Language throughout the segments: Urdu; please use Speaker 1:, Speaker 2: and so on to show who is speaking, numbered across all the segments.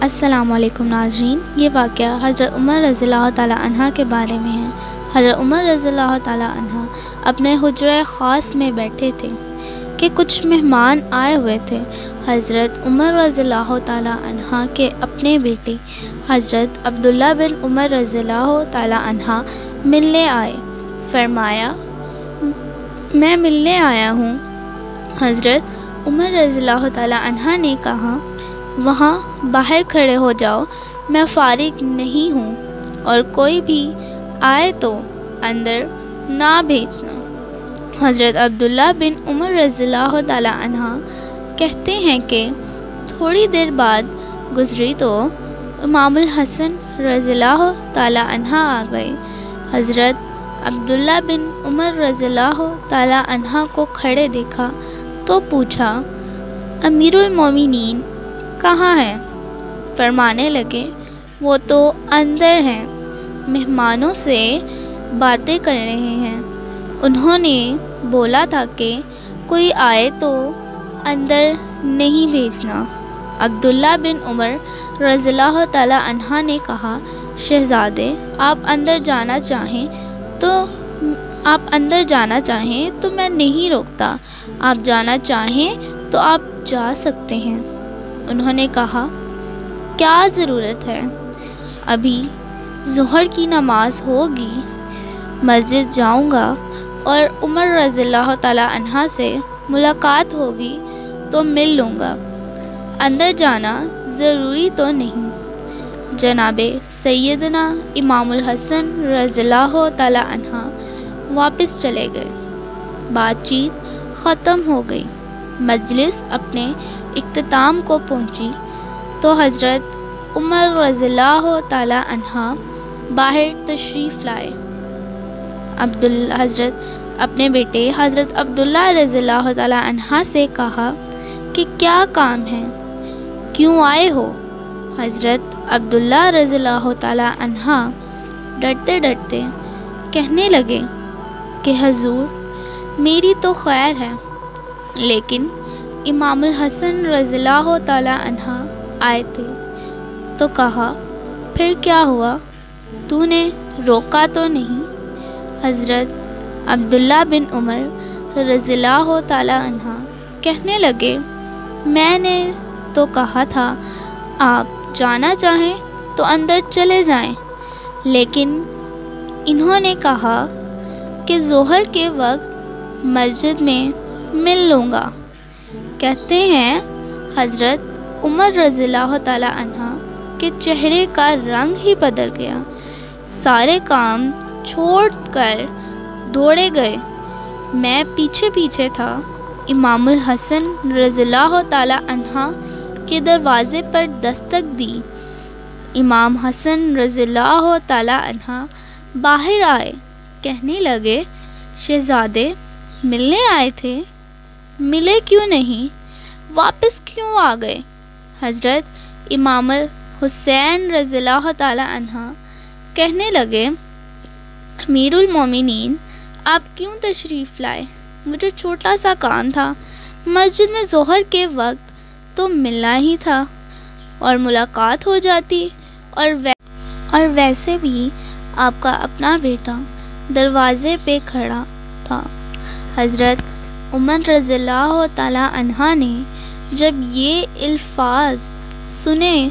Speaker 1: السلام علیکم ناظرین، یہ واقعہ حضرت عمر رضی اللہ تعالیٰ عنہ کے بارے میں ہے۔ حضرت عمر رضی اللہ تعالیٰ عنہ اپنے حجرہ خاص میں بیٹھے تھے کہ کچھ مہمان آئے ہوئے تھے۔ حضرت عمر رضی اللہ تعالیٰ عنہ کے اپنے بیٹے حضرت عبداللہ بن عمر رضی اللہ تعالیٰ عنہ ملنے آئے۔ فرمایا، میں ملنے آیا ہوں۔ حضرت عمر رضی اللہ تعالیٰ عنہ نے کہا، وہاں باہر کھڑے ہو جاؤ، میں فارغ نہیں ہوں، اور کوئی بھی آئے تو اندر نہ بھیجنا۔ حضرت عبداللہ بن عمر رضی اللہ تعالیٰ عنہ کہتے ہیں کہ تھوڑی دیر بعد گزری تو امام الحسن رضی اللہ تعالیٰ عنہ آ گئے۔ حضرت عبداللہ بن عمر رضی اللہ تعالیٰ عنہ کو کھڑے دیکھا تو پوچھا، امیر المومنین کہاں ہیں؟ فرمانے لگے، وہ تو اندر ہیں، مہمانوں سے باتیں کر رہے ہیں۔ انہوں نے بولا تھا کہ کوئی آئے تو اندر نہیں بھیجنا۔ عبداللہ بن عمر رضی اللہ تعالیٰ عنہ نے کہا، شہزادے، آپ اندر جانا چاہیں تو میں نہیں روکتا، آپ جانا چاہیں تو آپ جا سکتے ہیں۔ انہوں نے کہا، کیا ضرورت ہے؟ ابھی ظہر کی نماز ہوگی، مسجد جاؤں گا اور عمر رضی اللہ تعالیٰ عنہ سے ملاقات ہوگی تو مل لوں گا، اندر جانا ضروری تو نہیں۔ جناب سیدنا امام الحسن رضی اللہ تعالیٰ عنہ واپس چلے گئے۔ بات چیت ختم ہو گئی، مجلس اپنے اختتام کو پہنچی تو حضرت عمر رضی اللہ تعالیٰ عنہ باہر تشریف لائے۔ حضرت اپنے بیٹے حضرت عبداللہ رضی اللہ تعالیٰ عنہ سے کہا کہ کیا کام ہے، کیوں آئے ہو؟ حضرت عبداللہ رضی اللہ تعالیٰ عنہ ڈرتے ڈرتے کہنے لگے کہ حضور، میری تو خیر ہے، لیکن امام الحسن رضی اللہ تعالیٰ عنہ آئے تھے تو کہا، پھر کیا ہوا؟ تو نے روکا تو نہیں؟ حضرت عبداللہ بن عمر رضی اللہ تعالیٰ عنہ کہنے لگے، میں نے تو کہا تھا آپ جانا چاہیں تو اندر چلے جائیں، لیکن انہوں نے کہا کہ ظہر کے وقت مسجد میں مل لوں گا۔ کہتے ہیں حضرت عمر رضی اللہ تعالیٰ عنہ کے چہرے کا رنگ ہی بدل گیا، سارے کام چھوڑ کر دوڑے گئے۔ میں پیچھے پیچھے تھا، امام الحسن رضی اللہ تعالیٰ عنہ کے دروازے پر دستک دی۔ امام حسن رضی اللہ تعالیٰ عنہ باہر آئے، کہنے لگے، شہزادے ملنے آئے تھے، ملے کیوں نہیں؟ واپس کیوں آ گئے؟ حضرت امام حسین رضی اللہ تعالیٰ عنہ کہنے لگے، امیر المومنین آپ کیوں تشریف لائے؟ مجھے چھوٹا سا کام تھا، مسجد میں ظہر کے وقت تو ملنا ہی تھا اور ملاقات ہو جاتی، اور ویسے بھی آپ کا اپنا بیٹا دروازے پہ کھڑا تھا۔ حضرت عمر رضی اللہ تعالیٰ عنہ نے جب یہ الفاظ سنے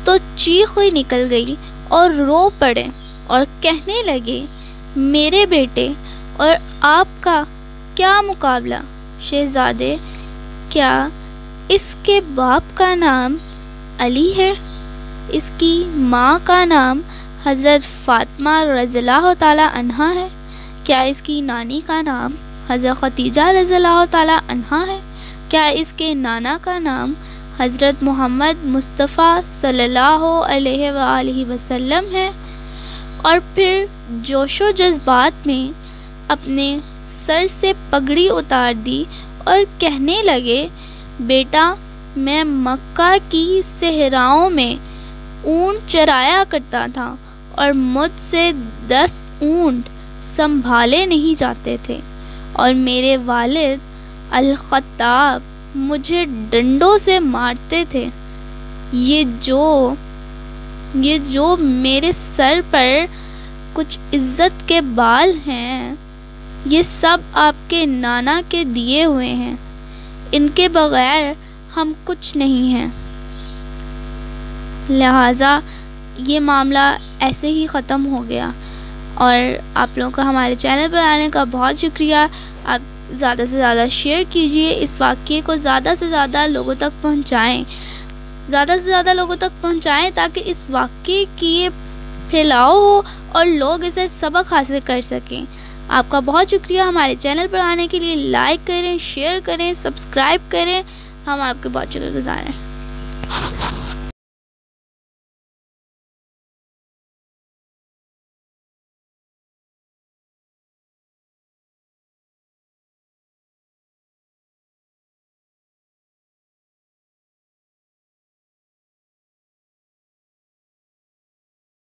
Speaker 1: تو چیخ ہوئی نکل گئی اور رو پڑے اور کہنے لگے، میرے بیٹے اور آپ کا کیا مقابلہ؟ شہزادے، کیا اس کے باپ کا نام علی ہے؟ اس کی ماں کا نام حضرت فاطمہ رضی اللہ تعالیٰ عنہ ہے؟ کیا اس کی نانی کا نام حضرت خدیجہ رضی اللہ تعالیٰ عنہ ہے؟ کیا اس کے نانا کا نام حضرت محمد مصطفیٰ صلی اللہ علیہ وآلہ وسلم ہے؟ اور پھر جوش و جذبات میں اپنے سر سے پگڑی اتار دی اور کہنے لگے، بیٹا، میں مکہ کی صحراؤں میں اونٹ چرایا کرتا تھا اور مجھ سے 10 اونٹ سنبھالے نہیں جاتے تھے، اور میرے والد الخطاب مجھے ڈنڈوں سے مارتے تھے۔ یہ جو میرے سر پر کچھ عزت کے بال ہیں، یہ سب آپ کے نانا کے دیے ہوئے ہیں، ان کے بغیر ہم کچھ نہیں ہیں۔ لہٰذا یہ معاملہ ایسے ہی ختم ہو گیا، اور آپ لوگوں کا ہمارے چینل پر آنے کا بہت شکریہ۔ آپ زیادہ سے زیادہ شیئر کیجئے، اس واقعے کو زیادہ سے زیادہ لوگوں تک پہنچائیں، تاکہ اس واقعے کی پھیلاؤ ہو اور لوگ اسے سبق حاصل کر سکیں۔ آپ کا بہت شکریہ ہمارے چینل پر آنے کے لیے۔ لائک کریں، شیئر کریں، سبسکرائب کریں، ہم آپ کے بہت شکر گزار ہیں۔